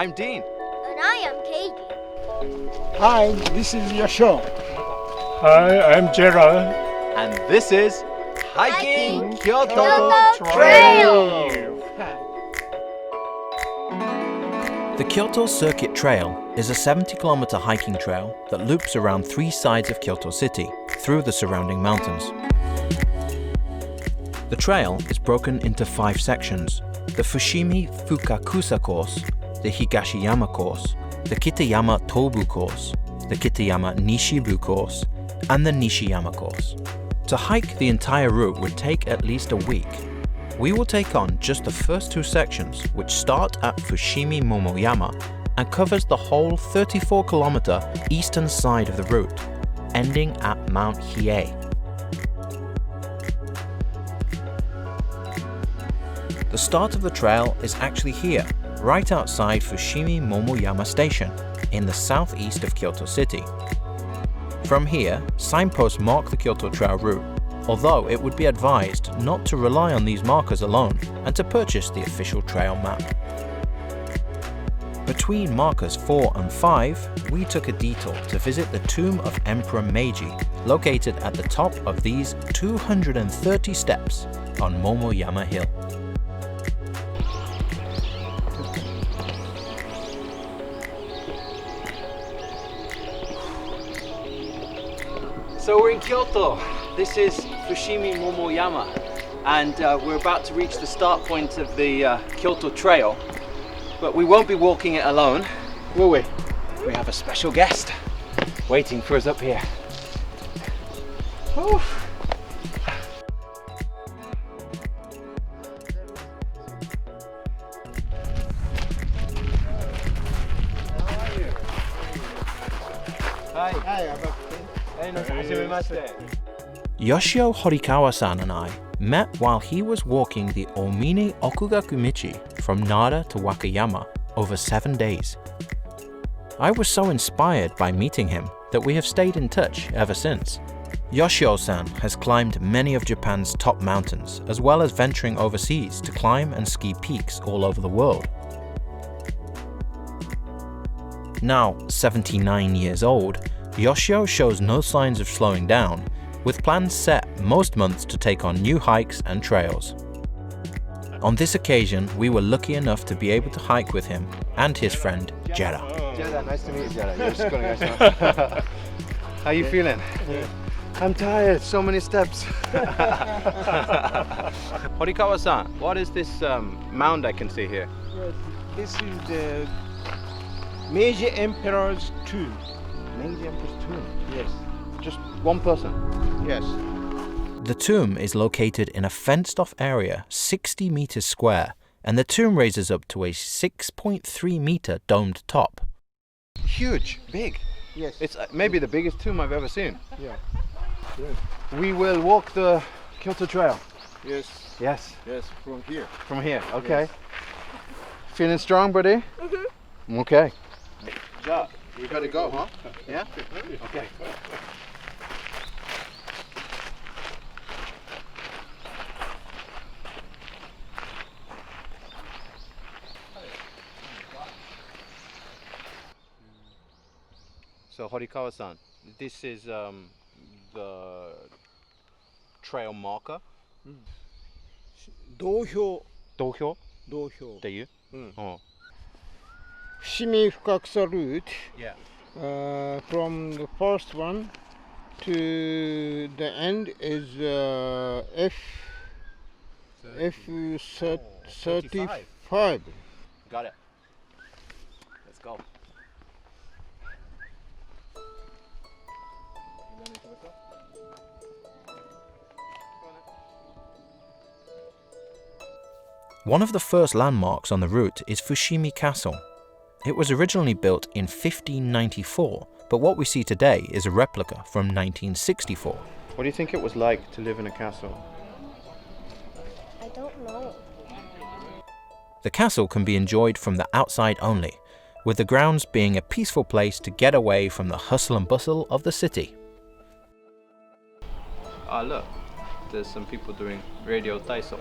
I'm Dean. And I am Keiji. Hi, this is Yoshio. Hi, I'm Gerald. And this is Hiking Kyoto Trail. The Kyoto Circuit Trail is a 70-kilometer hiking trail that loops around 3 sides of Kyoto City through the surrounding mountains. The trail is broken into 5 sections: the Fushimi Fukakusa course, the Higashiyama course, the Kitayama Tobu course, the Kitayama Nishibu course, and the Nishiyama course. To hike the entire route would take at least a week. We will take on just the first 2 sections, which start at Fushimi Momoyama and covers the whole 34-kilometer eastern side of the route, ending at Mount Hiei. The start of the trail is actually here, right outside Fushimi Momoyama Station, in the southeast of Kyoto City. From here, signposts mark the Kyoto Trail route, although it would be advised not to rely on these markers alone and to purchase the official trail map. Between markers 4 and 5, we took a detour to visit the tomb of Emperor Meiji, located at the top of these 230 steps on Momoyama Hill. So we're in Kyoto. This is Fushimi Momoyama, and we're about to reach the start point of the Kyoto Trail. But we won't be walking it alone, will we? We have a special guest waiting for us up here. Whew. Hi. Yoshio Horikawa-san and I met while he was walking the Omine Okugaku Michi from Nara to Wakayama over 7 days. I was so inspired by meeting him that we have stayed in touch ever since. Yoshio-san has climbed many of Japan's top mountains, as well as venturing overseas to climb and ski peaks all over the world. Now 79 years old, Yoshio shows no signs of slowing down, with plans set most months to take on new hikes and trails. On this occasion, we were lucky enough to be able to hike with him and his friend Jera. Jera, nice to meet you, Jera. Yoshiko. How are you feeling? I'm tired, so many steps. Horikawa-san, what is this mound I can see here? Yes, this is the Meiji Emperor's tomb. Meiji Emperor's tomb? Yes. Just one person? Yes. The tomb is located in a fenced-off area 60 meters square, and the tomb raises up to a 6.3-meter domed top. Huge, big. Yes. It's maybe the biggest tomb I've ever seen. Yeah. We will walk the Kyoto Trail. Yes. Yes. Yes, from here. From here, okay. Yes. Feeling strong, buddy? Mm-hmm. Okay. Ja, we gotta go, huh? Yeah? Okay. So Horikawa-san, this is the trail marker. 道標 道標っていう? Fushimi Fukakusa route. Yeah. From the first one to the end is F35. Got it. Let's go. One of the first landmarks on the route is Fushimi Castle. It was originally built in 1594, but what we see today is a replica from 1964. What do you think it was like to live in a castle? I don't know. The castle can be enjoyed from the outside only, with the grounds being a peaceful place to get away from the hustle and bustle of the city. Ah, look, there's some people doing radio taiso.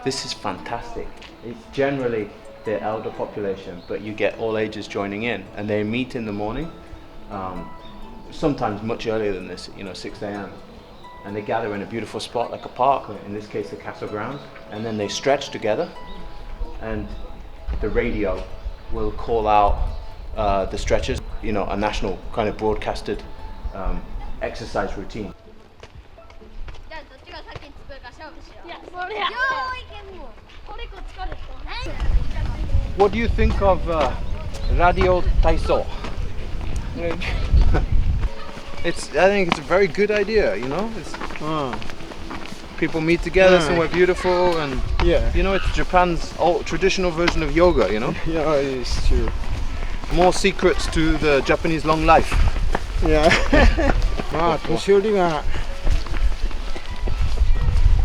This is fantastic. It's generally the elder population, but you get all ages joining in, and they meet in the morning, sometimes much earlier than this, 6 a.m. And they gather in a beautiful spot like a park, or in this case the castle grounds, and then they stretch together, and the radio will call out the stretches, a national kind of broadcasted exercise routine. What do you think of radio taiso? I think it's a very good idea, It's, people meet together somewhere beautiful, and it's Japan's old traditional version of yoga, Yeah, it's true. More secrets to the Japanese long life. Yeah. まあ年寄りが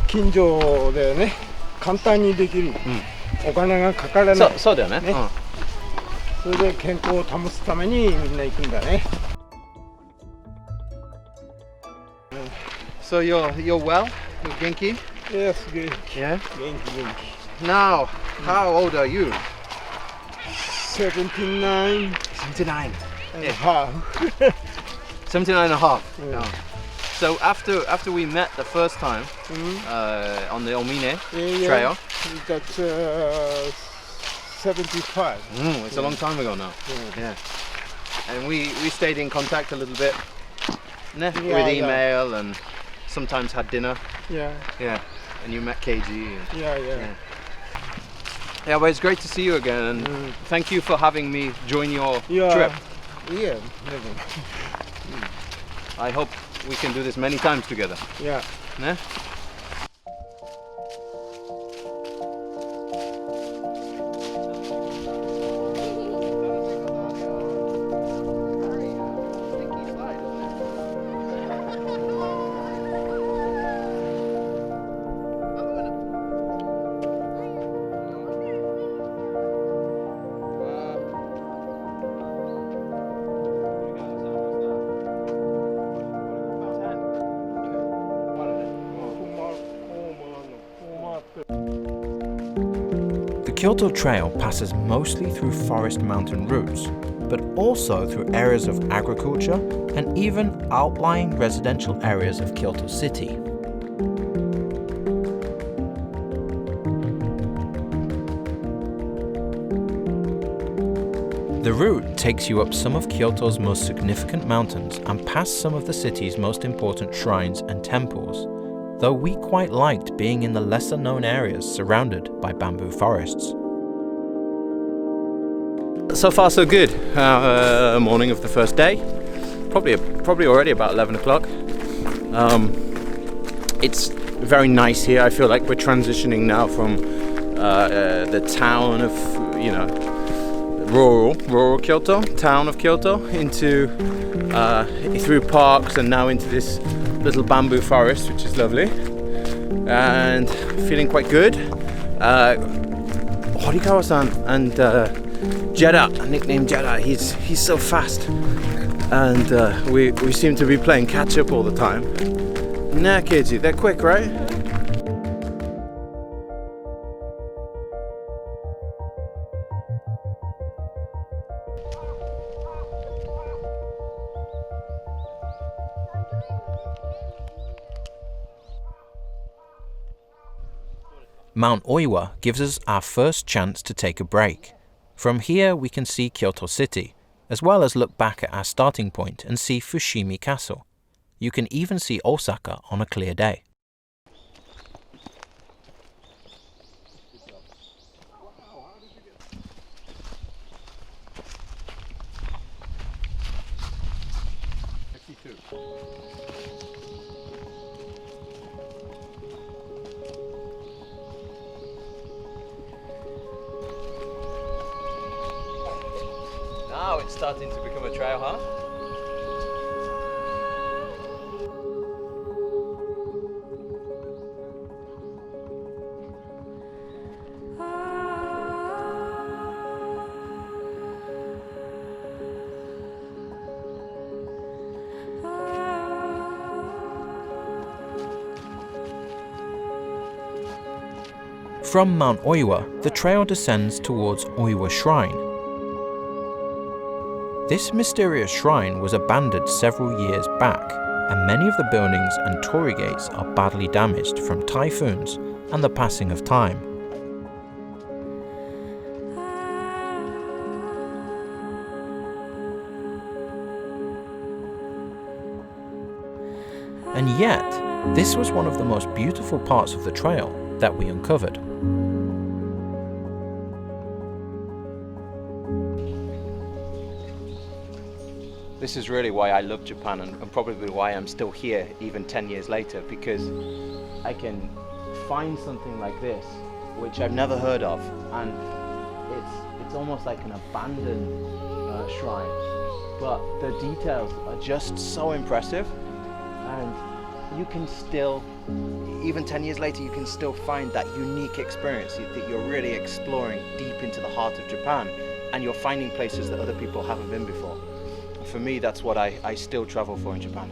近所でね簡単にできる、お金がかからない。そうだよね。それで健康を保つためにみんな行くんだね。So you're well? You're genki? Yes, good. Yeah. 元気元気。 Now, how old are you? 79 79. and a half. 79 and a half. Yeah. Oh. So after we met the first time on the Omine trail, That's 75. It's a long time ago now. Yeah. And we stayed in contact a little bit with email and sometimes had dinner. Yeah. Yeah. And you met Keiji. Yeah. Yeah, but it's great to see you again, and thank you for having me join your trip. Yeah, maybe. I hope we can do this many times together. Yeah. Ne? The Kyoto Trail passes mostly through forest mountain routes, but also through areas of agriculture and even outlying residential areas of Kyoto City. The route takes you up some of Kyoto's most significant mountains and past some of the city's most important shrines and temples, though we quite liked being in the lesser known areas surrounded by bamboo forests. So far so good. Morning of the first day. Probably already about 11 o'clock. It's very nice here. I feel like we're transitioning now from the town of, rural Kyoto, town of Kyoto, into through parks and now into this little bamboo forest, which is lovely, and feeling quite good. Horikawa-san and Jeddah, nicknamed Jeddah, he's so fast, and we seem to be playing catch up all the time. Nah, Keiji, they're quick, right? Mount Oiwa gives us our first chance to take a break. From here we can see Kyoto City, as well as look back at our starting point and see Fushimi Castle. You can even see Osaka on a clear day. Now it's starting to become a trail, huh? From Mount Oiwa, the trail descends towards Oiwa Shrine. This mysterious shrine was abandoned several years back, and many of the buildings and torii gates are badly damaged from typhoons and the passing of time. And yet, this was one of the most beautiful parts of the trail that we uncovered. This is really why I love Japan, and probably why I'm still here even 10 years later, because I can find something like this which I've never heard of, and it's almost like an abandoned shrine, but the details are just so impressive, and you can still, even 10 years later, you can still find that unique experience that you're really exploring deep into the heart of Japan, and you're finding places that other people haven't been before. For me, that's what I still travel for in Japan.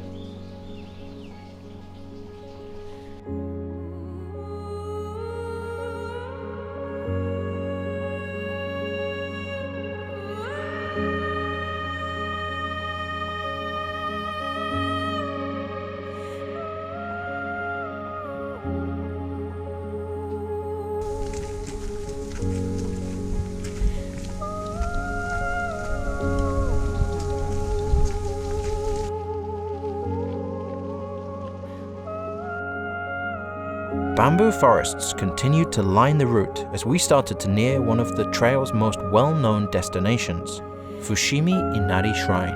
Bamboo forests continued to line the route as we started to near one of the trail's most well-known destinations, Fushimi Inari Shrine.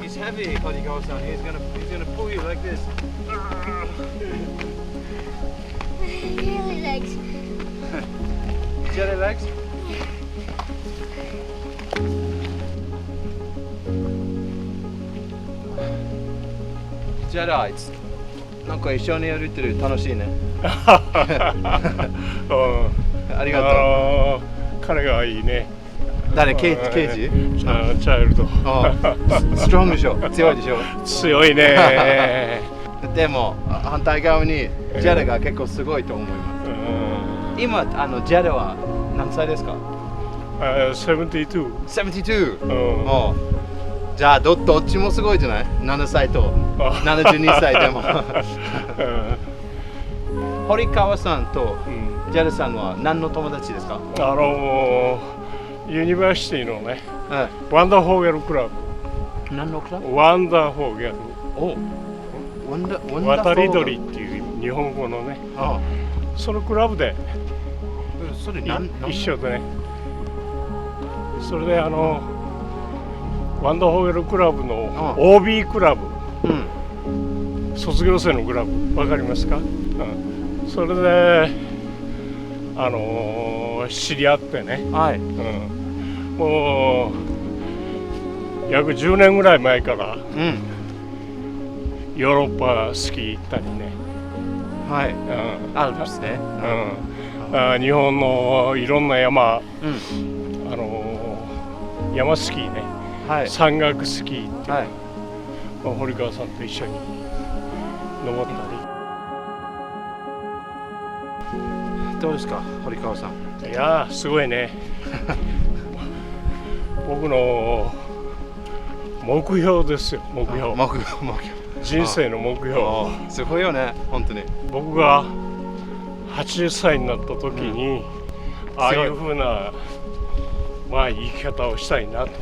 He's heavy, Horikawa-san. He's gonna pull you like this. Jelly legs. Jelly legs? Jelly, なんか一緒に歩いてる楽しいね。ありがとう。彼がいいね。誰？ケイジ？チャイルド。ストロングでしょ。強いでしょ。強いね。でも反対側にジェレが結構すごいと思います。今ジェレは何歳ですか？72。72。じゃあどっちもすごいじゃない ?7 歳と72歳でも。堀川さんとジェレさんは何の友達ですか？ユニバーシティのね、ワンダーフォーゲルクラブ。何のクラブ？ワンダーフォーゲル。渡り鳥っていう日本語のね、そのクラブでそれ一緒でね、それでワンダーフォーゲルクラブの OB クラブ、卒業生のクラブ、わかりますか？それで知り合ってね、もう約10年ぐらい前から、ヨーロッパスキー行ったりね、アルプスね、日本のいろんな山、山スキーね、山岳スキーっていう、堀川さんと一緒に登ったり。どうですか、堀川さん？いやー、すごいね。僕の目標ですよ、目標。人生の目標。すごいよね、本当に。僕が80歳になった時に、ああいうふうな、生き方をしたいなと。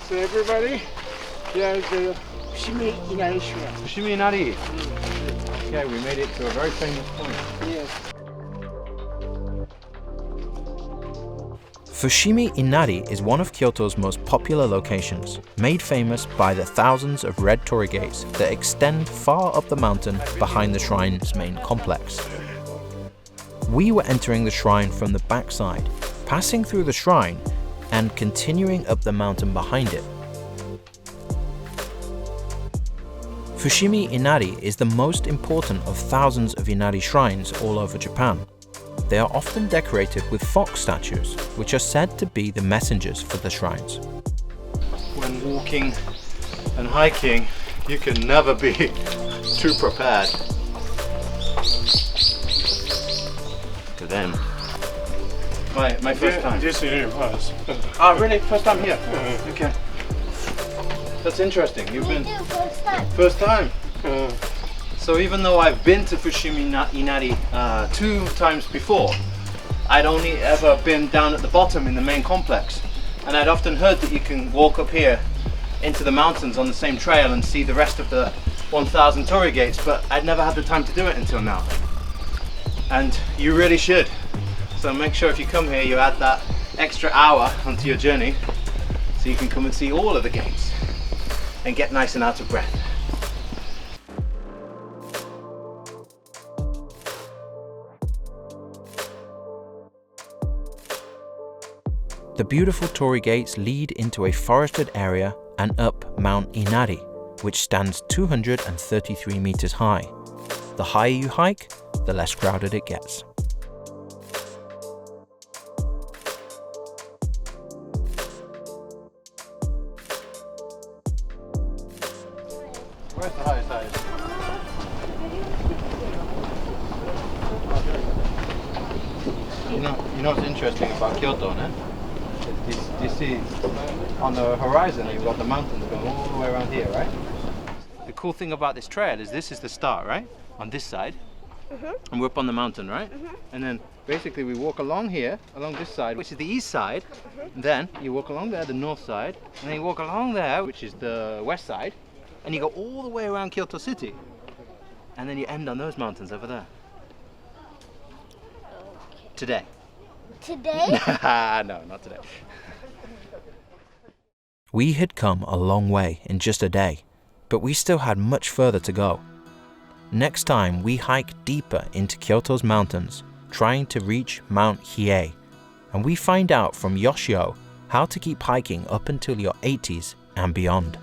So everybody, here is the Fushimi Inari Shrine. Fushimi Inari. Okay, we made it to a very famous point. Yes. Fushimi Inari is one of Kyoto's most popular locations, made famous by the thousands of red torii gates that extend far up the mountain behind the shrine's main complex. We were entering the shrine from the backside, passing through the shrine and continuing up the mountain behind it. Fushimi Inari is the most important of thousands of Inari shrines all over Japan. They are often decorated with fox statues, which are said to be the messengers for the shrines. When walking and hiking, you can never be too prepared. To them. My first time. This is us. Oh, really? First time here? Okay. That's interesting. You've Me been too, first time. first time. So even though I've been to Fushimi Inari 2 times before, I'd only ever been down at the bottom in the main complex. And I'd often heard that you can walk up here into the mountains on the same trail and see the rest of the 1,000 torii gates, but I'd never had the time to do it until now. And you really should. So make sure if you come here, you add that extra hour onto your journey so you can come and see all of the gates and get nice and out of breath. The beautiful torii gates lead into a forested area and up Mount Inari, which stands 233 meters high. The higher you hike, the less crowded it gets. Where's the highest height? You know what's interesting about Kyoto, no? You see on the horizon you've got the mountains going all the way around here, right? The cool thing about this trail is this is the start, right? On this side. And we're up on the mountain, right? And then basically we walk along here, along this side, which is the east side. And then you walk along there, the north side. And then you walk along there, which is the west side. And you go all the way around Kyoto City. And then you end on those mountains over there. Today. Today? No, not today. We had come a long way in just a day, but we still had much further to go. Next time we hike deeper into Kyoto's mountains, trying to reach Mount Hiei, and we find out from Yoshio how to keep hiking up until your 80s and beyond.